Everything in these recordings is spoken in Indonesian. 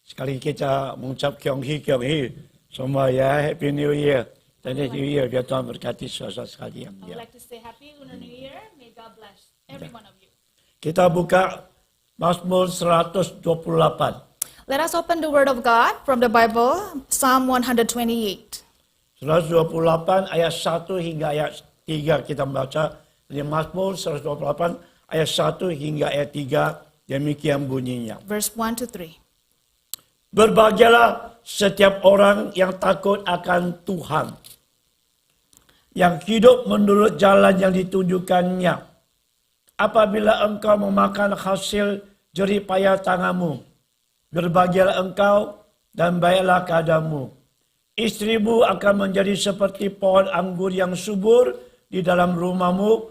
Sekali kita mengucap Kyong Hee semua ya, Happy New Year. Chinese New Year, biar Tuhan berkati saudara sekalian. I would like to say Happy Lunar New Year. May God bless every one of you. Kita buka Mazmur 128. Let us open the Word of God from the Bible, Psalm 128. 128 ayat 1 hingga ayat 3 kita membaca. Di Mazmur 128 ayat 1 hingga ayat 3, demikian bunyinya. Verse 1 to 3. Berbahagialah setiap orang yang takut akan Tuhan, yang hidup menurut jalan yang ditunjukkannya. Apabila engkau memakan hasil jerih payah tanganmu, berbahagialah engkau dan baiklah keadamu. Istrimu akan menjadi seperti pohon anggur yang subur di dalam rumahmu,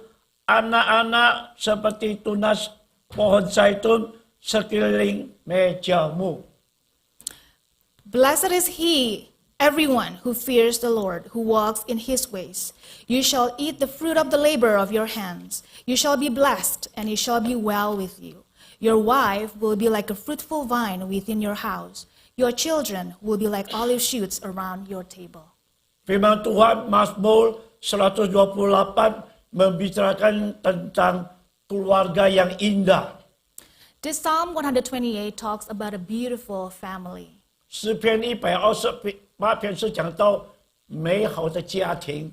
anak-anak seperti tunas pohon zaitun sekeliling mejamu. Blessed is he, everyone who fears the Lord, who walks in his ways. You shall eat the fruit of the labor of your hands. You shall be blessed, and it shall be well with you. Your wife will be like a fruitful vine within your house. Your children will be like olive shoots around your table. Firman Tuhan Mazmur 128 membicarakan tentang keluarga yang indah. This Psalm 128 talks about a beautiful family. 诗篇128篇是讲到美好的家庭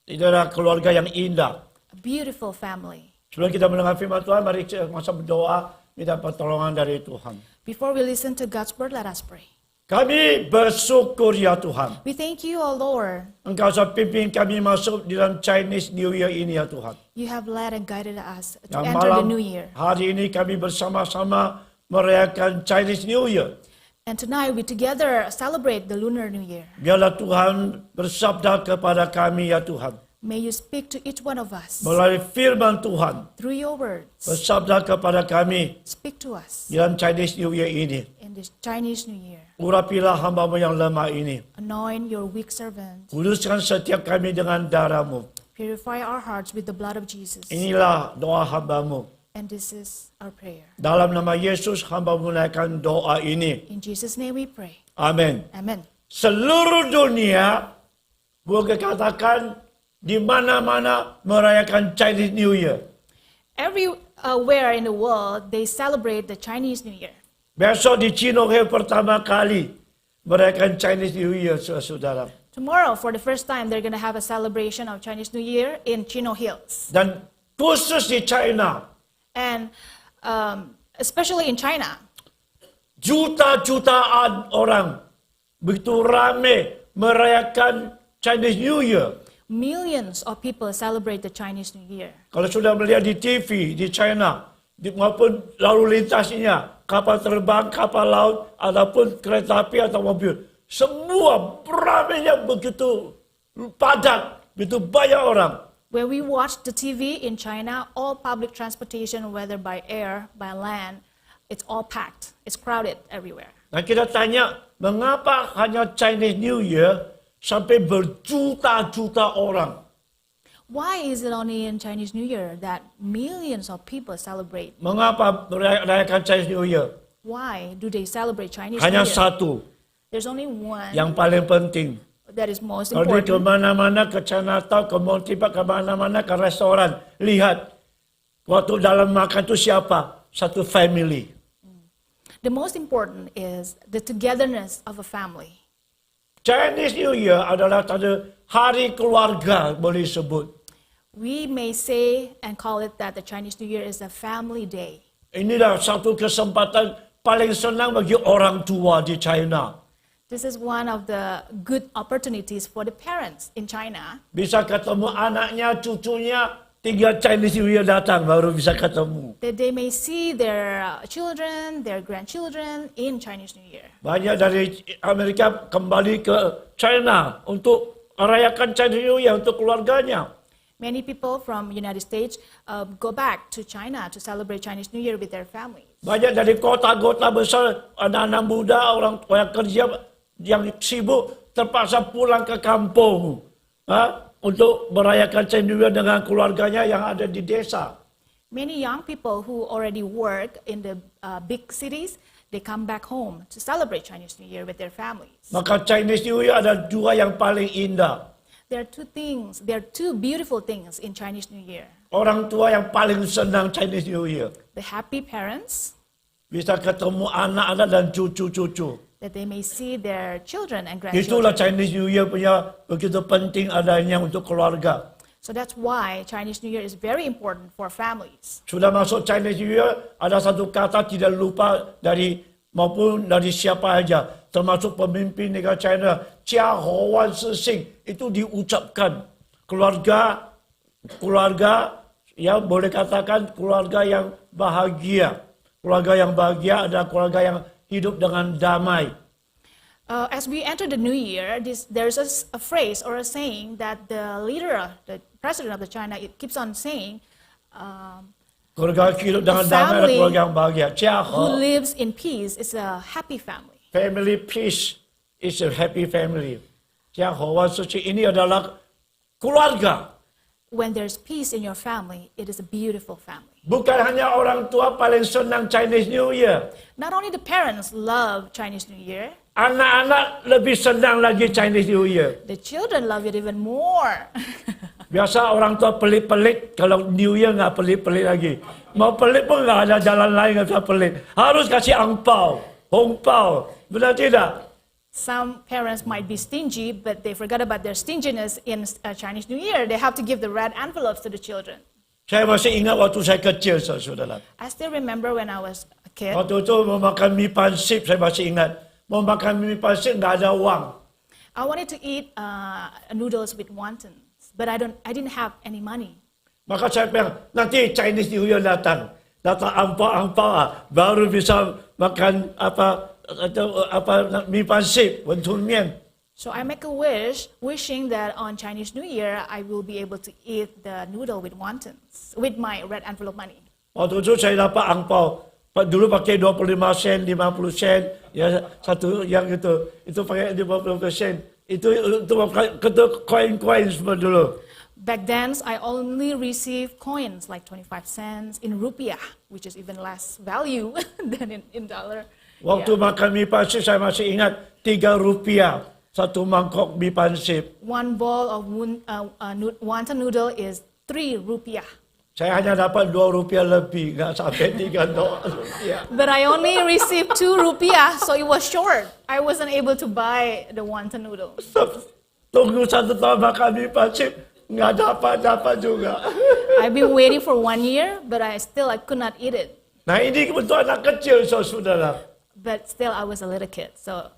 ，adalah keluarga yang indah. A beautiful family. Sebelum kita mendengar firman Tuhan, mari kita masa berdoa, minta pertolongan dari Tuhan. Before we listen to God's word, let us pray. Kami bersyukur ya Tuhan. We thank you, O Lord. Engkau sudah pimpin kami masuk di dalam Chinese New Year ini ya Tuhan. You have led and guided us to Yang enter the malam new year. hari ini kami bersama-sama merayakan Chinese New Year. And tonight we together celebrate the Lunar New Year. Biarlah Tuhan bersabda kepada kami ya Tuhan. May you speak to each one of us Melalui firman Tuhan, through your words. bersabda kepada kami Speak to us di dalam Chinese New Year ini. in this Chinese New Year. Urapilah hamba-Mu yang lemah ini. Anoint your weak servant. Kuduskan setiap kami dengan darah-Mu. Purify our hearts with the blood of Jesus. Inilah doa hamba-Mu. And this is our prayer. Dalam nama Yesus, hamba menaikkan doa ini. In Jesus' name we pray. Amin. Amen. Seluruh dunia, boleh katakan, di mana-mana merayakan Chinese New Year. Everywhere in the world, they celebrate the Chinese New Year. Besok di Chino Hill pertama kali merayakan Chinese New Year, saudara. Tomorrow, for the first time, they're going to have a celebration of Chinese New Year in Chino Hills. Dan khusus di China, And especially in China, juta-jutaan orang begitu ramai merayakan Chinese New Year. millions of people celebrate the Chinese New Year. Kalau sudah melihat di TV di China, maupun lalu lintasnya, kapal terbang, kapal laut, ataupun kereta api atau mobil, semua ramainya begitu padat, begitu banyak orang. When we watch the TV in China, all public transportation, whether by air, by land, it's all packed. It's crowded everywhere. Dan kita tanya, mengapa hanya Chinese New Year sampai berjuta-juta orang? Why is it only in Chinese New Year that millions of people celebrate? Mengapa merayakan Chinese New Year? Why do they celebrate Chinese Hanya New Year? satu There's only one yang paling penting. that is most Kalau dia ke important. mana-mana, ke Chinatown, ke Mall Tiba, ke mana-mana, ke restoran, lihat waktu dalam makan itu siapa? Satu family. The most important is the togetherness of a family. Chinese New Year adalah tanda hari keluarga, boleh sebut. We may say and call it that the Chinese New Year is a family day. Inilah satu kesempatan paling senang bagi orang tua di China. This is one of the good opportunities for the parents in China. Bisa ketemu anaknya, cucunya, tinggal Chinese New Year datang baru bisa ketemu. That they may see their children, their grandchildren in Chinese New Year. Banyak dari Amerika kembali ke China untuk merayakan Chinese New Year untuk keluarganya. Many people from United States go back to China to celebrate Chinese New Year with their families. Banyak dari kota-kota besar, anak-anak muda, orang kerja yang sibuk terpaksa pulang ke kampung untuk merayakan Chinese New Year dengan keluarganya yang ada di desa. Many young people who already work in the big cities, they come back home to celebrate Chinese New Year with their families. Maka Chinese New Year ada dua yang paling indah. There are two beautiful things in Chinese New Year. Orang tua yang paling senang Chinese New Year. The happy parents, Bisa ketemu anak-anak dan cucu-cucu. that they may see their children and Itulah grandchildren. Chinese New Year punya begitu penting adanya untuk keluarga. So that's why Chinese New Year is very important for families. Sudah masuk Chinese New Year, ada satu kata tidak lupa maupun dari siapa aja, termasuk pemimpin negara China, Jia Ho Wan Si Xing, itu diucapkan. Keluarga ya boleh katakan keluarga yang bahagia. Keluarga yang bahagia adalah keluarga yang hidup dengan damai. As we enter the new year, there's a phrase or a saying that the president of the China, it keeps on saying, Keluarga hidup dengan damai adalah family keluarga yang bahagia. Jia who Ho, lives in peace is a happy family. family peace is a happy family. Jia Ho Wan Si Xing ini adalah keluarga. When there's peace in your family, it is a beautiful family. Bukan hanya orang tua paling senang Chinese New Year. Not only the parents love Chinese New Year, Anak-anak lebih senang lagi Chinese New Year. the children love it even more. Biasa orang tua pelit-pelit, kalau New Year nggak pelit-pelit lagi. Mau pelit pun nggak ada jalan lain, nggak bisa pelit. Harus kasih angpau, hongpau. Benar tidak? Some parents might be stingy, but they forgot about their stinginess in Chinese New Year. They have to give the red envelopes to the children. Saya masih ingat waktu saya kecil, saudara. I still remember when I was a kid, Waktu itu mau makan mie pansip, saya masih ingat. Mau makan mie pansip nggak ada uang. I wanted to eat noodles with wontons, but I didn't have any money. Maka saya bilang, nanti Chinese New Year datang angpau, baru bisa makan mie pansip, wonton mian. So I make a wish, wishing that on Chinese New Year, I will be able to eat the noodle with wontons, with my red envelope money. Waktu itu saya dapat angpau. Dulu pakai 25 sen, 50 sen, ya satu yang itu pakai 50 sen. Itu koin-koin semua dulu. Back then, I only received coins like 25 cents in rupiah, which is even less value than in dollar. Waktu makan mie pansip saya masih ingat 3 rupiah satu mangkok mie pansip. One bowl of wonton noodle is 3 rupiah. Saya hanya dapat 2 rupiah lebih, nggak sampai 3 rupiah. But I only received 2 rupiah, so it was short. I wasn't able to buy the wonton noodle. Tunggu 1 tahun makan mie pansip, nggak dapat juga. I've been waiting for 1 year, but I could not eat it. Nah ini untuk anak kecil, saudara. But still, I was a little kid. So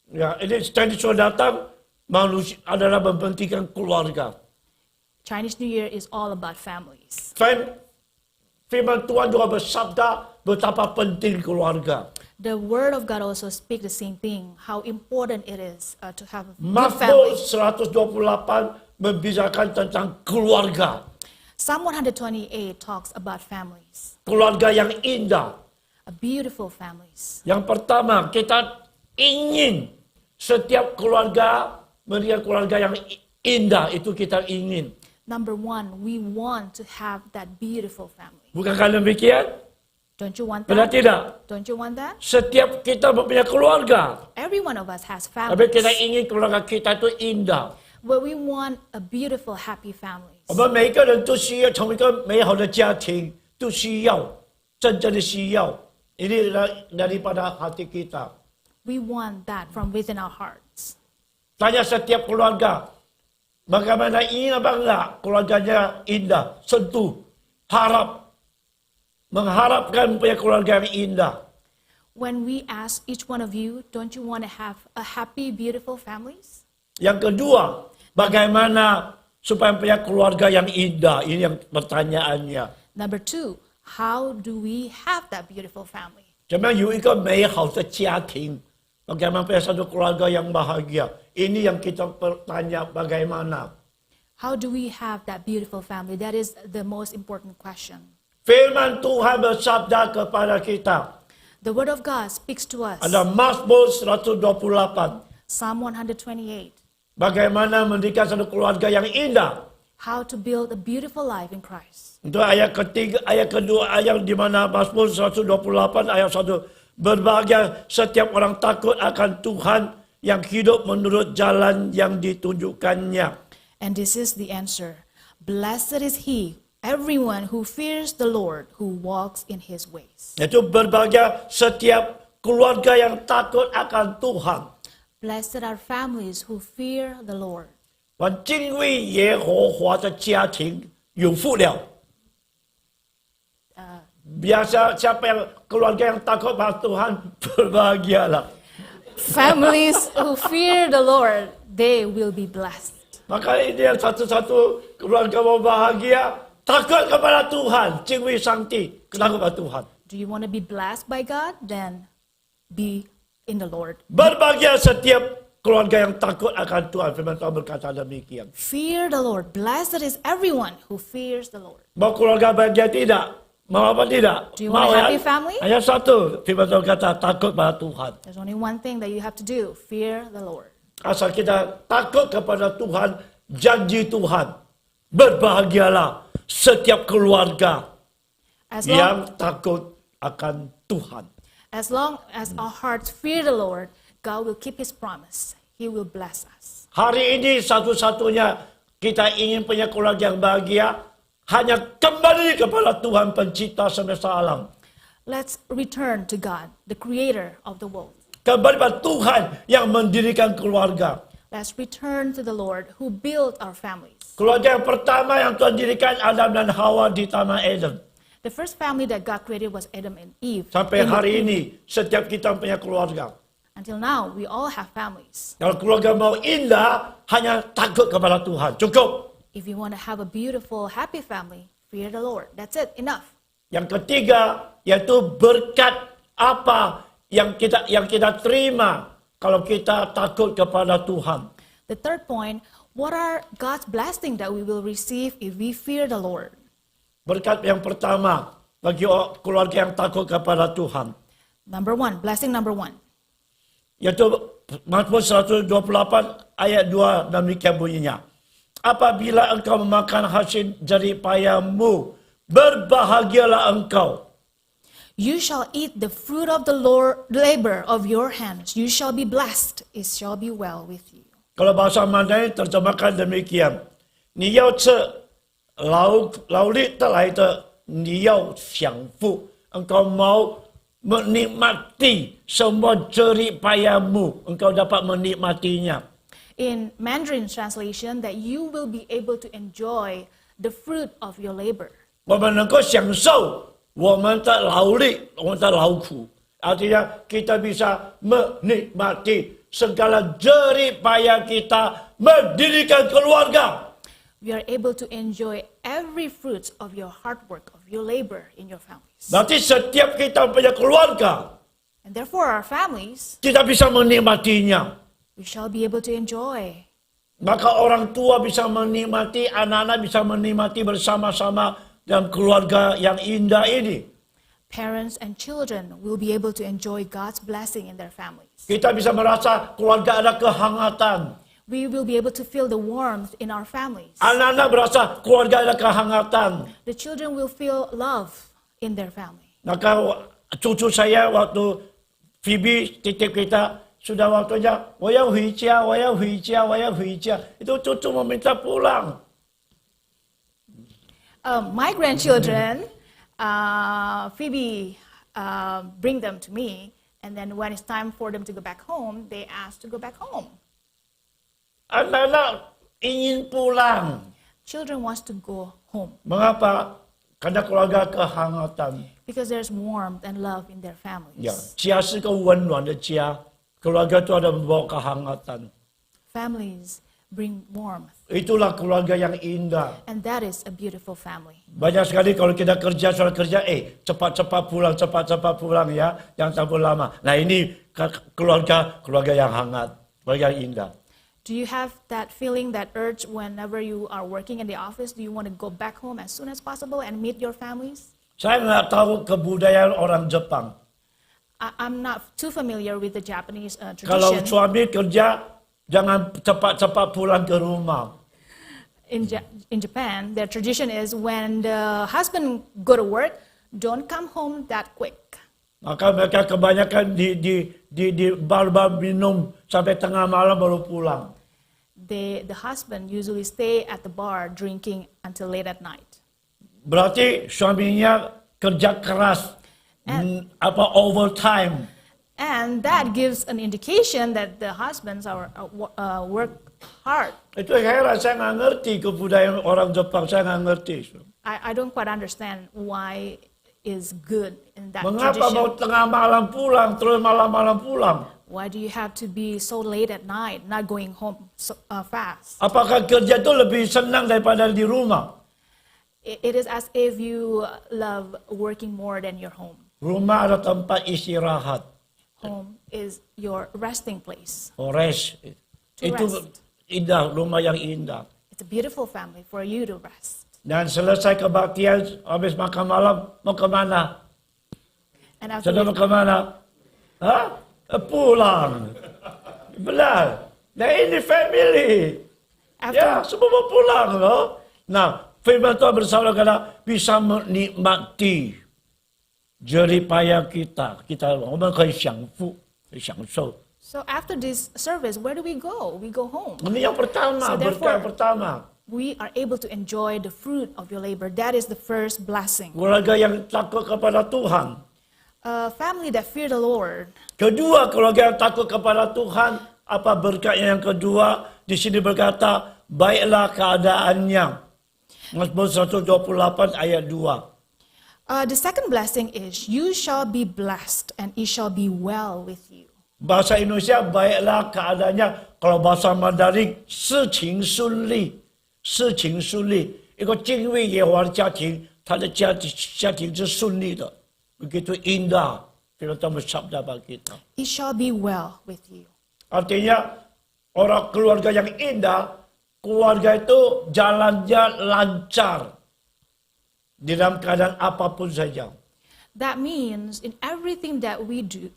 Ya, ini Chinese New Year datang, manusia adalah mempentingkan keluarga. Chinese New Year is all about families. Firman Tuhan juga bersabda betapa penting keluarga. The Word of God also speaks the same thing, how important it is to have a good Mazmur family. 128 membicarakan tentang keluarga. Psalm 128 talks about families, Keluarga yang indah. a beautiful families. Yang pertama, kita ingin setiap keluarga menjadi keluarga yang indah, itu kita ingin. Number one, we want to have that beautiful family. Bukankah demikian? Don't you want Benar that? tidak? Don't you want that? Setiap kita mempunyai keluarga, Every one of us has tapi kita families, ingin keluarga kita itu indah. but we want a beautiful, happy families. 我们每一个人都需要成为一个美好的家庭，都需要真正的需要。Ini daripada hati kita. We want that from within our hearts. Tanya setiap keluarga, bagaimana ingin apa enggak keluarganya indah, sentuh, mengharapkan punya keluarga yang indah. When we ask each one of you, don't you want to have a happy, beautiful families? Yang kedua, bagaimana supaya punya keluarga yang indah? Ini yang pertanyaannya. Number two, how do we have that beautiful family? 怎么样有一个美好的家庭? Bagaimana punya satu keluarga yang bahagia? Ini yang kita bertanya bagaimana. How do we have that beautiful family? That is the most important question. Firman Tuhan bersabda kepada kita. The Word of God speaks to us. Ada Mazmur 128. Psalm 128. Bagaimana mendirikan satu keluarga yang indah. How to build a beautiful life in Christ. Itu ayat ketiga, ayat kedua, ayat di mana Mazmur 128 ayat 1 Berbahagia setiap orang takut akan Tuhan yang hidup menurut jalan yang ditunjukkannya. And this is the answer. Blessed is he, everyone who fears the Lord, who walks in his ways. Itu berbahagia setiap keluarga yang takut akan Tuhan. Blessed are families who fear the Lord. 我敬畏耶和华的家庭有福了。Biasa siapa yang keluarga yang takut pada Tuhan berbahagialah. Families who fear the Lord, they will be blessed. Maka ini yang satu-satu keluarga mau bahagia, takut kepada Tuhan, 敬畏上帝, takut kepada Tuhan. Do you want to be blessed by God? Then be in the Lord. Berbahagia setiap keluarga yang takut akan Tuhan. Firman Tuhan berkata demikian. Fear the Lord. Blessed is everyone who fears the Lord. Mau keluarga bahagia tidak? Mau apa tidak? Do you want Mau a happy family? Hanya satu. Firman Tuhan kata takut pada Tuhan. There's only one thing that you have to do. Fear the Lord. Asal kita takut kepada Tuhan, janji Tuhan. Berbahagialah setiap keluarga yang takut akan Tuhan. As long as our hearts fear the Lord, God will keep his promise. He will bless us. Hari ini satu-satunya kita ingin punya keluarga yang bahagia, hanya kembali kepada Tuhan pencipta semesta alam. Let's return to God, the creator of the world. Kembali kepada Tuhan yang mendirikan keluarga. Let's return to the Lord who built our families. Keluarga yang pertama yang Tuhan dirikan Adam dan Hawa di Tanah Eden. The first family that God created was Adam and Eve. Sampai hari ini setiap kita punya keluarga. Until now, we all have families. Kalau keluarga mau indah, hanya takut kepada Tuhan. Cukup. If you want to have a beautiful, happy family, fear the Lord. That's it, enough. Yang ketiga, yaitu berkat apa yang kita terima kalau kita takut kepada Tuhan. The third point, what are God's blessings that we will receive if we fear the Lord? Berkat yang pertama bagi keluarga yang takut kepada Tuhan. Number one, blessing number one. Yaitu Mazmur 128 ayat 2 demikian bunyinya. Apabila engkau memakan hasil jerih payahmu, berbahagialah engkau. You shall eat the fruit of the Lord, labor of your hands. You shall be blessed. It shall be well with you. Kalau bahasa Mandarin terjemahkan demikian. 你要吃劳力得来的，你要享福。Engkau mau menikmati semua jerih payahmu, engkau dapat menikmatinya. In Mandarin translation, that you will be able to enjoy the fruit of your labor. 我们能够享受我们的劳力，我们的劳苦。Artinya kita bisa menikmati segala jerih payah kita mendirikan keluarga. We are able to enjoy every fruit of your hard work, of your labor in your families. Berarti setiap kita punya keluarga, And therefore, our families, kita bisa menikmatinya. we shall be able to enjoy. Maka orang tua bisa menikmati, anak-anak bisa menikmati bersama-sama dalam keluarga yang indah ini. Parents and children will be able to enjoy God's blessing in their families. Kita bisa merasa keluarga ada kehangatan. We will be able to feel the warmth in our families. Anak-anak merasa keluarga ada kehangatan. The children will feel love in their family. Maka cucu saya waktu Phoebe titip kita, sudah waktunya, 我要回家, 我要回家, 我要回家. Itu cucu meminta pulang. My grandchildren, Phoebe bring them to me, and then when it's time for them to go back home, they ask to go back home. Anak-anak ingin pulang. Children wants to go home Mengapa? Karena keluarga kehangatan. because there's warmth and love in their families. 呀，家是个温暖的家。Keluarga itu ada membawa kehangatan. Families bring warmth, Itulah keluarga yang indah. and that is a beautiful family. Banyak sekali kalau kita kerja, soal kerja, cepat-cepat pulang ya, jangan terlalu lama. Nah ini keluarga yang hangat, keluarga yang indah. Do you have that feeling, that urge whenever you are working in the office? Do you want to go back home as soon as possible and meet your families? Saya nggak tahu kebudayaan orang Jepang. I'm not too familiar with the Japanese Kalau tradition. suami kerja, jangan cepat-cepat pulang ke rumah. In Japan, their tradition is when the husband go to work, don't come home that quick. Maka mereka kebanyakan di bar-bar minum sampai tengah malam baru pulang. The husband usually stay at the bar drinking until late at night. Berarti suaminya kerja keras, overtime. And that gives an indication that the husbands work hard. Itu heran, saya nggak ngerti kebudayaan orang Jepang, saya nggak ngerti. I don't quite understand why is good in that Mengapa mau tradition. tengah malam pulang, terus malam-malam pulang? Why do you have to be so late at night, not going home fast? Apakah kerja itu lebih senang daripada di rumah? It is as if you love working more than your home. Rumah ada tempat istirahat, Home is your resting place. rest. To Itu rest. indah, rumah yang indah. It's a beautiful family for you to rest. Dan selesai kebaktian, habis makan malam, mau kemana? And after Sudah mau kemana? Hah? Pulang. Benar. Nah ini family. Ya, after semua mau pulang loh. Nah, firman Tuhan bersama kita bisa menikmati jerih payah kita. Kita 我们可以享福，可以享受。 so after this service, where do we go? We go home. Ini yang pertama, So berkat therefore- yang pertama. We are able to enjoy the fruit of your labor. That is the first blessing. Keluarga yang takut kepada Tuhan. A family that fear the Lord. Kedua, keluarga yang takut kepada Tuhan. Apa berkatnya yang kedua? Di sini berkata, baiklah keadaannya. Mazmur 128 ayat 2. The second blessing is, you shall be blessed and it shall be well with you. Bahasa Indonesia, baiklah keadaannya. Kalau bahasa Mandarin, 事情顺利。事情顺利。一个敬畏耶和华的家庭，他的家庭是顺利的。Begitu indah. Firman Tuhan bersabda bagi kita. It shall be well with you. Artinya, orang keluarga yang indah, keluarga itu jalannya lancar. Di dalam keadaan apapun saja. That means in everything that we do,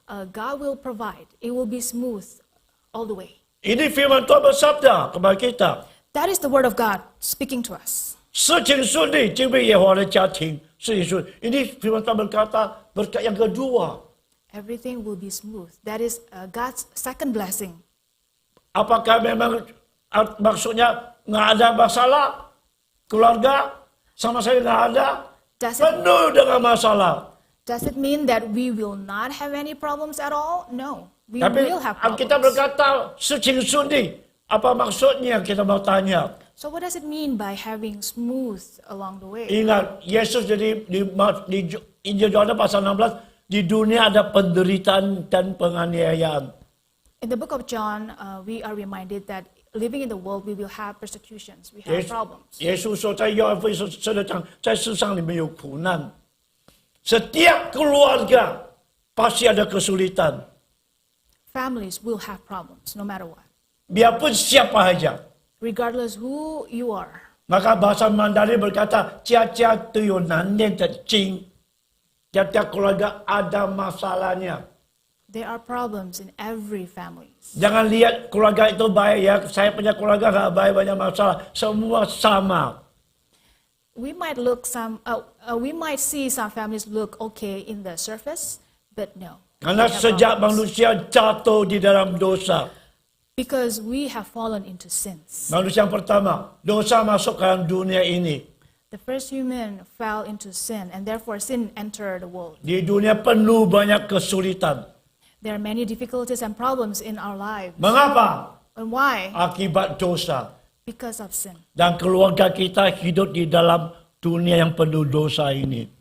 God will provide. It will be smooth all the way. Ini firman Tuhan bersabda kepada kita. That is the word of God speaking to us. 事情顺利，敬畏耶和华的家庭事情顺利。Ini firman Tuhan berkata berkat yang kedua. Everything will be smooth. That is God's second blessing. Apakah memang maksudnya nggak ada masalah? Keluarga sama saya nggak ada? Does it, Penuh dengan masalah. does it mean that we will not have any problems at all? No, we Tapi will have kita problems. berkata 事情顺利. Apa maksudnya kita mau tanya? So what does it mean by having smooth along the way? Ingat, Yesus jadi di Injil Yohanes pasal 16, di dunia ada penderitaan dan penganiayaan. In the book of John, we are reminded that living in the world, we will have persecutions, we have problems. 耶稣说，在约翰福音12章，在世上你们有苦难。Setiap keluarga pasti ada kesulitan. Families will have problems, no matter what, Biarpun siapa saja. regardless who you are. Maka bahasa Mandarin berkata, 家家都有难念的经. Tiap-tiap keluarga ada masalahnya. There are problems in every family. Jangan lihat keluarga itu baik ya. Saya punya keluarga nggak baik, banyak masalah. Semua sama. We might see some families look okay in the surface, but no. Karena we have sejak problems. manusia jatuh di dalam dosa. Because we have fallen into sins. Manusia yang pertama, dosa masuk ke dalam dunia ini. The first human fell into sin, and therefore sin entered the world. Di dunia penuh banyak kesulitan. There are many difficulties and problems in our lives. Mengapa? And why? Akibat dosa. Because of sin. Dan keluarga kita hidup di dalam dunia yang penuh dosa ini.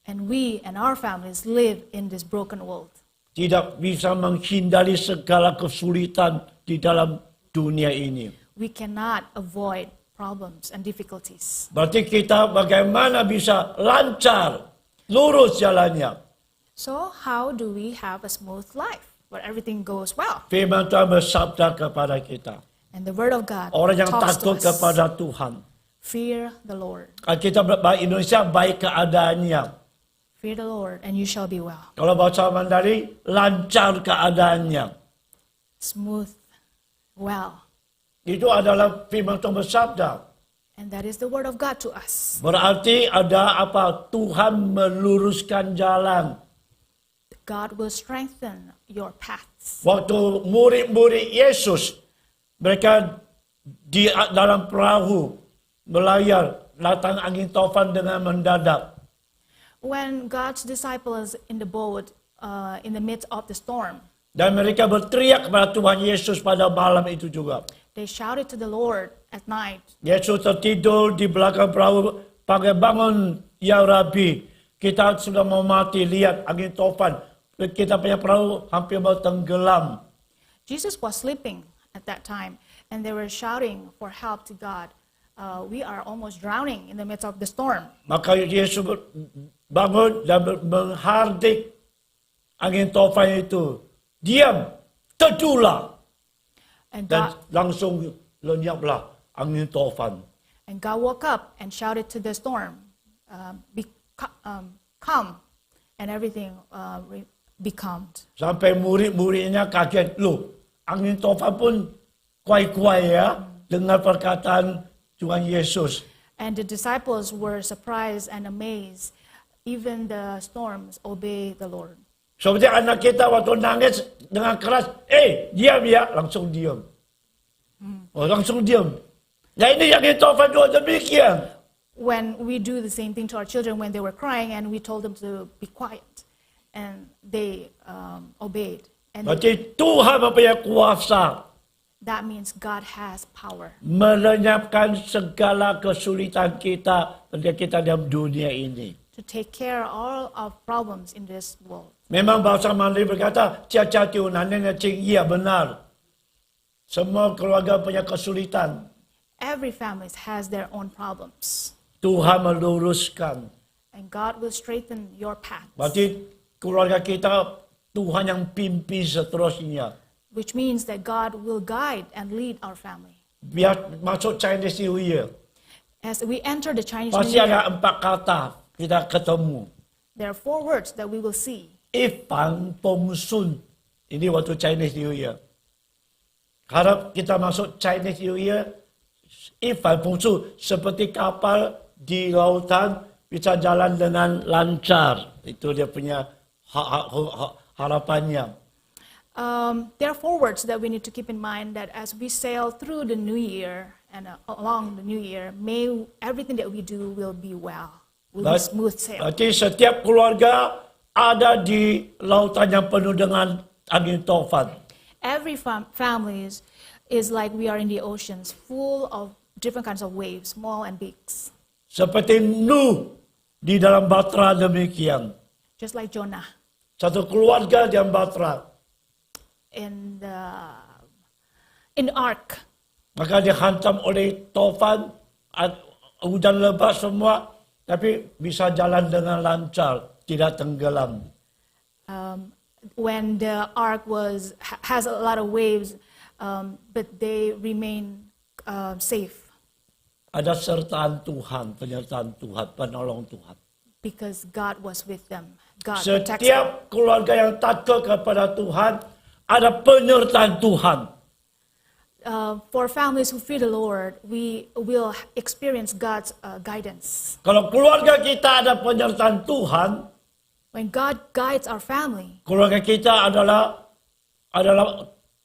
And we and our families live in this broken world. Tidak bisa menghindari segala kesulitan di dalam dunia ini. We cannot avoid problems and difficulties. Berarti kita bagaimana bisa lancar, lurus jalannya. So how do we have a smooth life where everything goes well? Firman Tuhan bersabda kepada kita. And the word of God Orang yang talks to takut us. kepada Tuhan. Fear the Lord. Kita bahasa Indonesia baik keadaannya. Fear the Lord and you shall be well. Kalau bahasa Mandarin, lancar keadaannya. Smooth, well. Itu adalah firman Tuhan bersabda. And that is the word of God to us. Berarti ada apa? Tuhan meluruskan jalan. God will strengthen your paths. Waktu murid-murid Yesus, mereka di dalam perahu melayar, datang angin taufan dengan mendadak. When God's disciples in the boat in the midst of the storm, Dan mereka berteriak kepada Tuhan Yesus pada malam itu juga. they shouted to the Lord at night. Yesus tertidur di belakang perahu, panggil, bangun ya Rabbi. Kita sudah mau mati, lihat angin taufan. Kita punya perahu hampir mau tenggelam. Jesus was sleeping at that time, and they were shouting for help to God. We are almost drowning in the midst of the storm. Maka Yesus bangun dan menghardik angin taufan itu. Diam, teduhlah. And Dan God, langsung lenyaplah angin taufan. and God woke up and shouted to the storm, come, and everything be calmed. Sampai murid-muridnya kaget. Loh, angin taufan pun kuai-kuai ya. Dengar perkataan Tuhan Yesus. And the disciples were surprised and amazed. Even the storms obey the Lord. Seperti anak kita waktu nangis dengan keras. Diam ya. Langsung diam. Langsung diam. Nah ini angin taufan juga demikian. When we do the same thing to our children when they were crying and we told them to be quiet, and they obeyed. And Berarti Tuhan mempunyai kuasa that means God has power melenyapkan segala kesulitan kita ketika kita dalam dunia ini. to take care of all of problems in this world. Memang bahasa Mandarin berkata, cia-cia tiu nanenya cing, iya benar. Semua keluarga punya kesulitan. Every family has their own problems, Tuhan meluruskan. and God will straighten your paths, Berarti keluarga kita, Tuhan yang pimpin seterusnya. which means that God will guide and lead our family. Biar masuk Chinese New Year, As we enter the Chinese New pasti ada Year, 4 kata kita ketemu. there are 4 words that we will see. Ifan Pong Sun. Ini waktu Chinese New Year. Harap kita masuk Chinese New Year, Ifan Pong Sun seperti kapal di lautan bisa jalan dengan lancar. Itu dia punya harapannya. There are 4 words that we need to keep in mind, that as we sail through the new year and along the new year, may everything that we do will be well, will be smooth sail. Berarti setiap keluarga ada di lautan yang penuh dengan angin taufan. Every family is like we are in the oceans, full of different kinds of waves, small and big, Seperti Nuh di dalam batra demikian. just like Jonah Satu keluarga di dalam batra. in the ark. Maka dihantam oleh taufan, hujan lebat semua, tapi bisa jalan dengan lancar, tidak tenggelam. When the ark has a lot of waves, but they remain safe Ada sertaan Tuhan, penyertaan Tuhan, penolong Tuhan. because God was with them. God protects them. Setiap keluarga yang takut kepada Tuhan, ada penyertaan Tuhan. For families who fear the Lord, we will experience God's guidance. Kalau keluarga kita ada penyertaan Tuhan, When God guides our family, keluarga kita adalah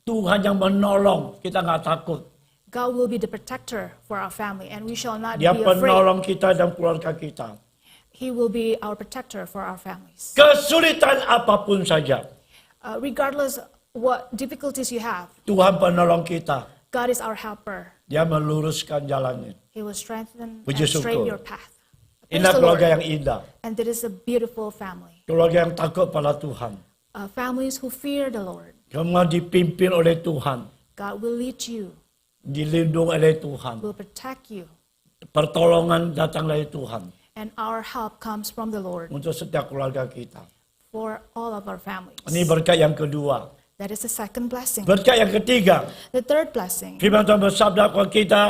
Tuhan yang menolong, kita nggak takut. God will be the protector for our family, and we shall not Dia be afraid. penolong kita dan keluarga kita. He will be our protector for our families. Kesulitan apapun saja, Regardless what difficulties you have, Tuhan penolong kita. God is our helper. Dia meluruskan jalannya. He will strengthen Puji and straighten syukur. your path. Praise Inilah the keluarga Lord. yang indah. And that is a beautiful family. Keluarga yang takut pada Tuhan. Families who fear the Lord. Semua dipimpin oleh Tuhan. God will lead you, Dilindungi oleh Tuhan. will protect you, Pertolongan datang dari Tuhan. and our help comes from the Lord Untuk setiap keluarga kita. for all of our families. Ini berkat yang kedua. That is the second blessing. Berkat yang ketiga. The third blessing. Firman Tuhan bersabda kepada kita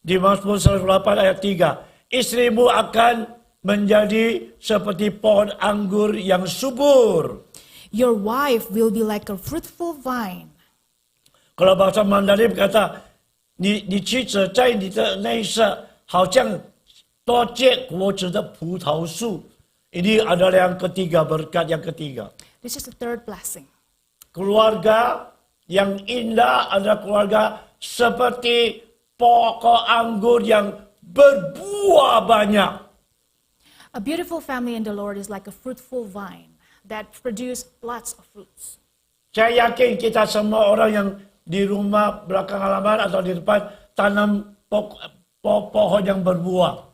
di Mazmur 108 ayat 3. Istrimu akan menjadi seperti pohon anggur yang subur. Your wife will be like a fruitful vine. Kalau bahasa Mandarin berkata, 你妻子在你的内舍好像多结果子的葡萄树. Ini adalah yang ketiga, berkat yang ketiga. This is the third blessing. Keluarga yang indah adalah keluarga seperti pokok anggur yang berbuah banyak. A beautiful family in the Lord is like a fruitful vine that produce lots of fruits. Saya yakin kita semua orang yang di rumah belakang halaman atau di depan tanam pohon yang berbuah.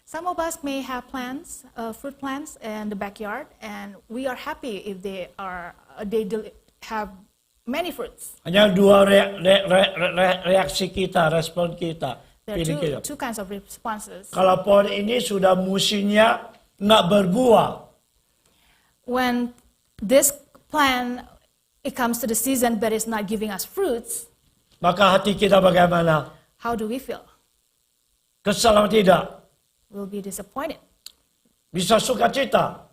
Some of us may have plants, fruit plants in the backyard, and we are happy if they have many fruits. Hanya dua reaksi kita, respon kita. There Pilih kita. are two kinds of responses. Kalau pohon ini sudah musimnya nggak berbuah, When this plant, it comes to the season but it's not giving us fruits, maka hati kita bagaimana? how do we feel? Kesal atau tidak? We'll be disappointed. Bisa sukacita?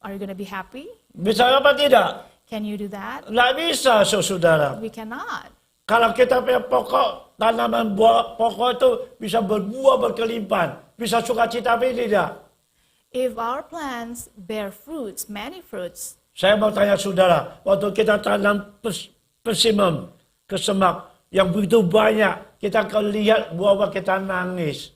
Are you going to be happy? Bisa apa tidak? Can you do that? Nggak bisa, saudara. We cannot. Kalau kita punya pokok, tanaman buah pokok itu bisa berbuah berkelimpahan. Bisa sukacita apa tidak? If our plants bear fruits, many fruits, Saya mau tanya saudara, waktu kita tanam persimmon, kesemak, yang begitu banyak, kita akan lihat buah-buah kita nangis.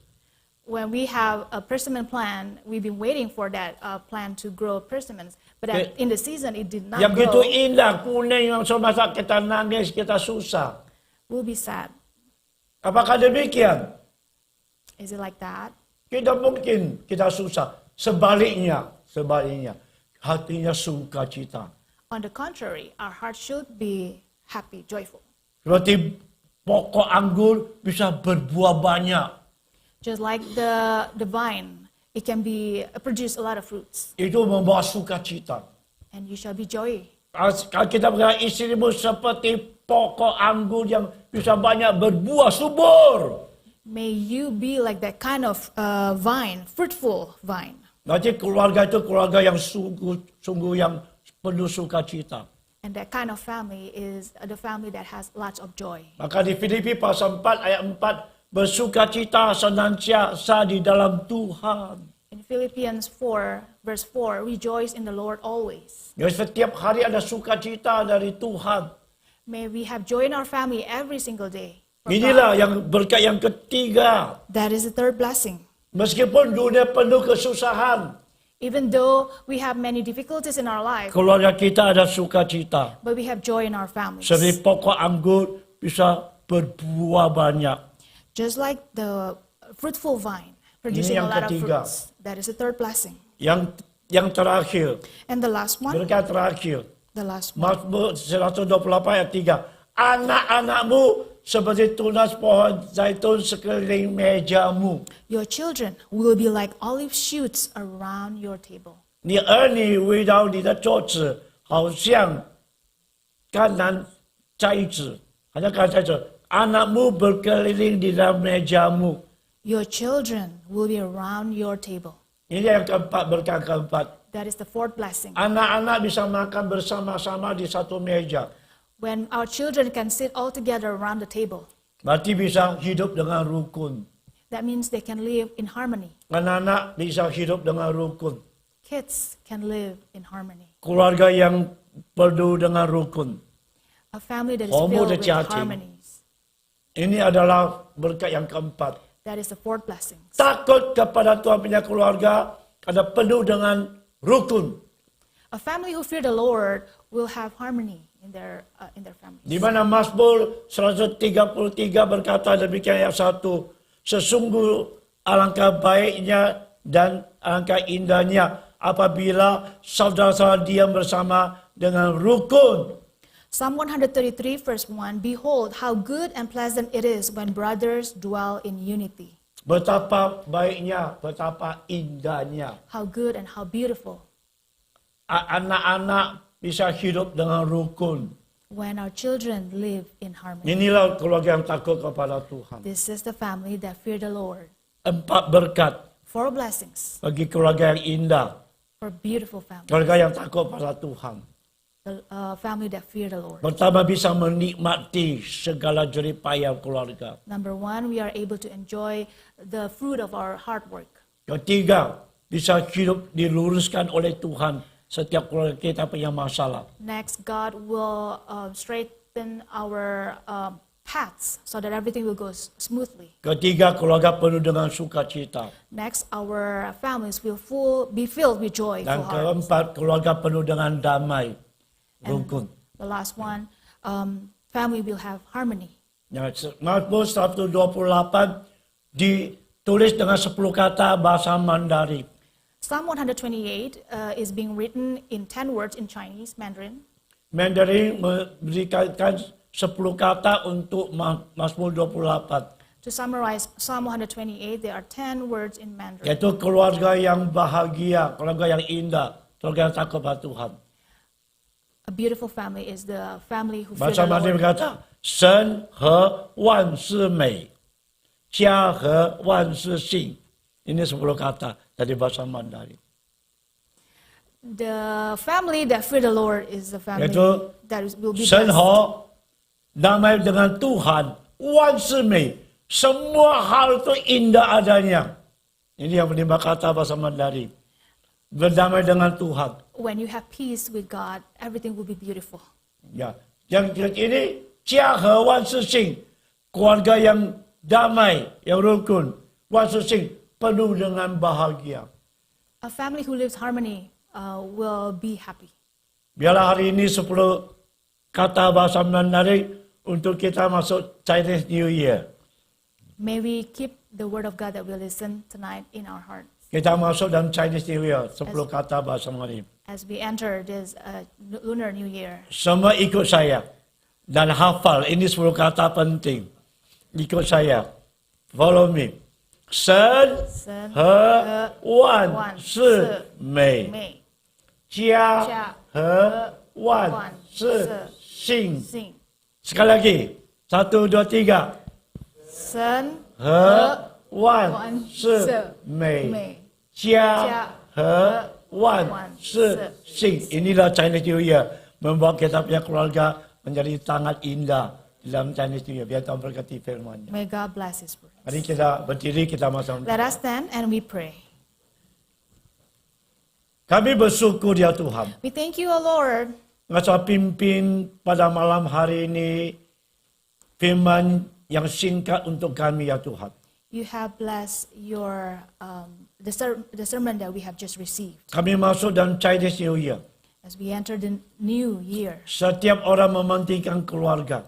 when we have a persimmon plant, we've been waiting for that plant to grow persimmons. But in the season, it did not Yang begitu grow. indah, kuning, yang semasa kita nangis, kita susah. We'll be sad. Apakah demikian? Is it like that? Tidak mungkin kita susah. Sebaliknya, hatinya sukacita. On the contrary, our heart should be happy, joyful. Seperti pokok anggur bisa berbuah banyak. Just like the vine, it can produce a lot of fruits, Itu membawa sukacita. and you shall be joy. Kalau kita berkata istrimu seperti pokok anggur yang bisa banyak berbuah subur. May you be like that kind of vine, fruitful vine. Nanti keluarga itu keluarga yang sungguh yang penuh sukacita. And that kind of family is the family that has lots of joy. Maka di Filipi pasal 4 ayat 4, bersukacita senantiasa di dalam Tuhan. In Philippians 4, verse 4, rejoice in the Lord always. Ya, setiap hari ada sukacita dari Tuhan. May we have joy in our family every single day. from Inilah God. yang berkat yang ketiga. That is the third blessing. Meskipun dunia penuh kesusahan, Even though we have many difficulties in our life, keluarga kita ada sukacita. but we have joy in our families. Seperti pokok anggur bisa berbuah banyak. Just like the fruitful vine, producing yang a lot of ketiga. fruits. That is the third blessing. Yang terakhir, And the last one, berkat terakhir. the last one. Mazmur 128 ayat 3. Anak-anakmu seperti tunas pohon zaitun sekeliling mejamu. Your children will be like olive shoots around your table. 你儿女围绕你的桌子，好像橄榄摘子，好像橄榄摘子。Anakmu berkeliling di dalam mejamu. Your children will be around your table. Ini yang keempat, berkat keempat. That is the fourth blessing. Anak-anak bisa makan bersama-sama di satu meja. When our children can sit all together around the table, Berarti bisa hidup dengan rukun. that means they can live in harmony. Anak-anak bisa hidup dengan rukun. Kids can live in harmony. Keluarga yang penuh dengan rukun. A family that is Homo filled with dejati. harmonies. Ini adalah berkat yang keempat. That is the fourth blessing. Takut kepada Tuhan punya keluarga ada penuh dengan rukun. A family who fear the Lord will have harmony in their families. Di mana Mazmur 133 berkata demikian ayat 1. Sesungguh alangkah baiknya dan alangkah indahnya apabila saudara-saudara diam bersama dengan rukun. Psalm 133 verse 1, behold how good and pleasant it is when brothers dwell in unity. Betapa baiknya, betapa indahnya. How good and how beautiful Anak-anak bisa hidup dengan rukun. when our children live in harmony. Inilah keluarga yang takut kepada Tuhan. This is the family that fear the Lord. 4 berkat 4 blessings bagi keluarga yang indah. for beautiful families. Keluarga yang takut pada Tuhan. family that fear the Lord. Pertama, bisa menikmati segala jeripaya keluarga. Number one, we are able to enjoy the fruit of our hard work. Ketiga, bisa hidup diluruskan oleh Tuhan setiap keluarga kita punya masalah. Next, God will straighten our paths so that everything will go smoothly. Ketiga, keluarga penuh dengan sukacita. Next, our families will be filled with joy. Dan keempat, keluarga penuh dengan damai, rukun. The last one, family will have harmony. Mazmur 128 ditulis dengan 10 kata bahasa Mandarin. Psalm 128 is being written in 10 words in Chinese, Mandarin. Mandarin memberikan 10 kata untuk Mazmur 28. To summarize Psalm 128, there are 10 words in Mandarin. Yaitu keluarga yang bahagia, keluarga yang indah, keluarga yang takut pada Tuhan. A beautiful family is the family who fear Bahasa the Mandarin Lord. berkata, 神和万事美，家和万事兴. Ini 10 kata dari bahasa Mandarin. The family that fear the Lord is the family Yaitu that will be 神 blessed. 和 damai dengan Tuhan, 万事美, semua hal itu indah adanya. Ini yang 5 kata bahasa Mandarin. Berdamai dengan Tuhan. When you have peace with God, everything will be beautiful. Ya, yang ini 家和万事兴, keluarga yang damai, yang rukun, 万事兴 penuh dengan bahagia. A family who lives harmony will be happy. Biarlah hari ini 10 kata bahasa Mandarin untuk kita masuk Chinese New Year. May we keep the word of God that we listen tonight in our hearts. Kita masuk dalam Chinese New Year, 10 kata bahasa Mandarin. As we enter this Lunar New Year, Semua ikut saya dan hafal, ini 10 kata penting. Ikut saya. Follow me. 神和万事美，家和万事兴。Sekali lagi. 1, 2, 3. 神和万事美，家和万事兴. Inilah Chinese New Year, membuat kita punya keluarga menjadi sangat indah dalam Chinese New Year. Biar Tuhan berkati firman-Nya. May God bless His word. Mari kita berdiri, kita masuk. Let us stand and we pray. Kami bersyukur ya Tuhan. We thank you, O Lord, Engkau pimpin pada malam hari ini firman yang singkat untuk kami ya Tuhan. you have blessed your the sermon that we have just received. Kami masuk dalam Chinese New Year. As we enter the new year, Setiap orang mementingkan keluarga.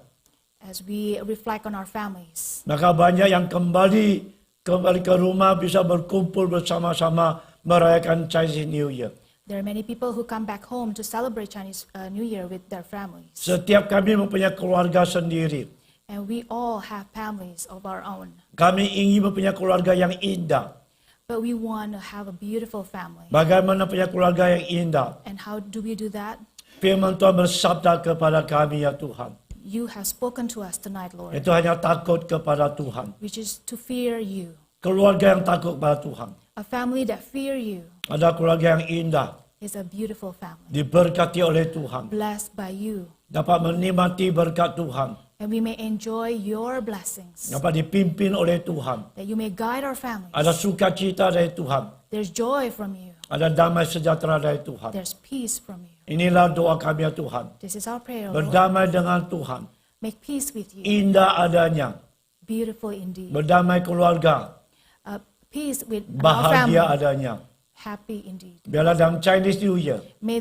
as we reflect on our families, Maka banyak yang kembali ke rumah bisa berkumpul bersama-sama merayakan Chinese New Year. there are many people who come back home to celebrate Chinese New Year with their families. Setiap kami mempunyai keluarga sendiri. And we all have families of our own. Kami ingin mempunyai keluarga yang indah. But we want to have a beautiful family. Bagaimana punya keluarga yang indah? And how do we do that? Firman Tuhan bersabda kepada kami ya Tuhan. You have spoken to us tonight, Lord, Itu hanya takut kepada Tuhan. which is to fear you. Keluarga yang takut kepada Tuhan. A family that fear you Ada keluarga yang indah. is a beautiful family, Diberkati oleh Tuhan. blessed by you. Dapat menikmati berkat Tuhan. And we may enjoy your blessings, Dapat dipimpin oleh Tuhan. that you may guide our families. Ada sukacita dari Tuhan. There's joy from you. Ada damai sejahtera dari Tuhan. There's peace from you. Inilah doa kami ya Tuhan. This is our prayer, Lord. Berdamai dengan Tuhan. Make peace with you. Indah adanya. Beautiful indeed. Berdamai keluarga. Peace with our Bahagia family. adanya. Happy indeed. Biarlah dalam Chinese New Year. May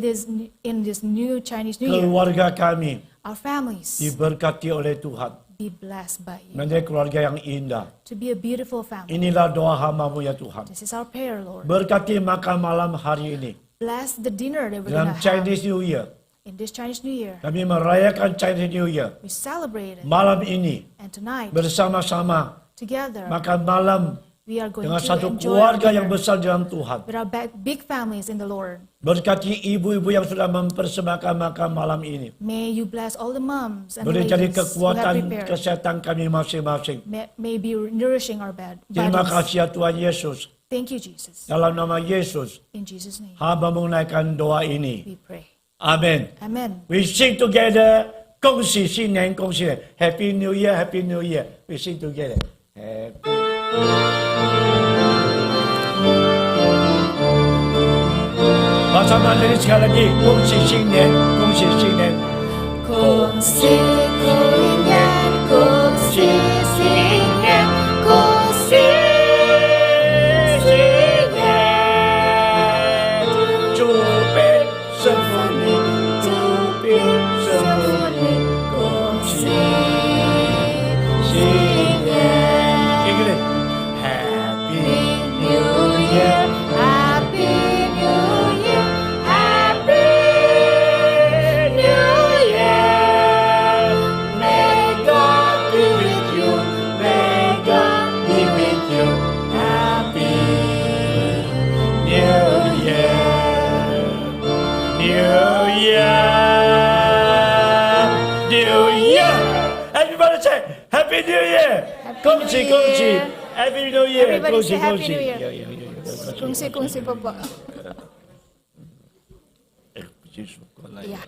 in this new Chinese New Year, Keluarga kami our families diberkati oleh Tuhan. be blessed by you. Menjadi keluarga yang indah. To be a beautiful family. Inilah doa hamba-Mu ya Tuhan. This is our prayer, Lord. Berkati makan malam hari ini. Bless the dinner that we're Dalam going to have Chinese New Year. in this Chinese New Year. Kami merayakan Chinese New Year. We celebrate it. Malam ini And tonight, bersama-sama together, makan malam we are going dengan to satu enjoy keluarga our yang dinner besar dalam Tuhan. with our big families in the Lord. Berkati ibu-ibu yang sudah mempersembahkan makan malam ini. May you bless all the moms and the Boleh jadi ladies who have kekuatan prepared. kesehatan kami masing-masing. May be nourishing our Terima bodies. kasih ya Tuhan Yesus. Thank you, Jesus. Dalam nama Yesus, In Jesus' name, hamba menunaikan doa ini. we pray. Amen. Amen. We sing together. 恭喜新年，恭喜年 Happy New Year, Happy New Year. We sing together. Happy. 马上把你sekali lagi. 恭喜新年，恭喜新年。恭喜新年，恭喜新年，恭喜新年，祝杯胜福你，祝杯胜福你，恭喜新年。一个人 Happy New Year, Happy New Year, Happy New Year. May God be with you, may God be with you. Happy New Year, New Year, New Year. Everybody say Happy New Year. Happy 恭喜 New 恭喜 Year. Happy New Year. Everybody 恭喜 say 恭 Happy 喜。 New Year. 有。恭喜恭喜，爸爸。哎，结束过来。呀。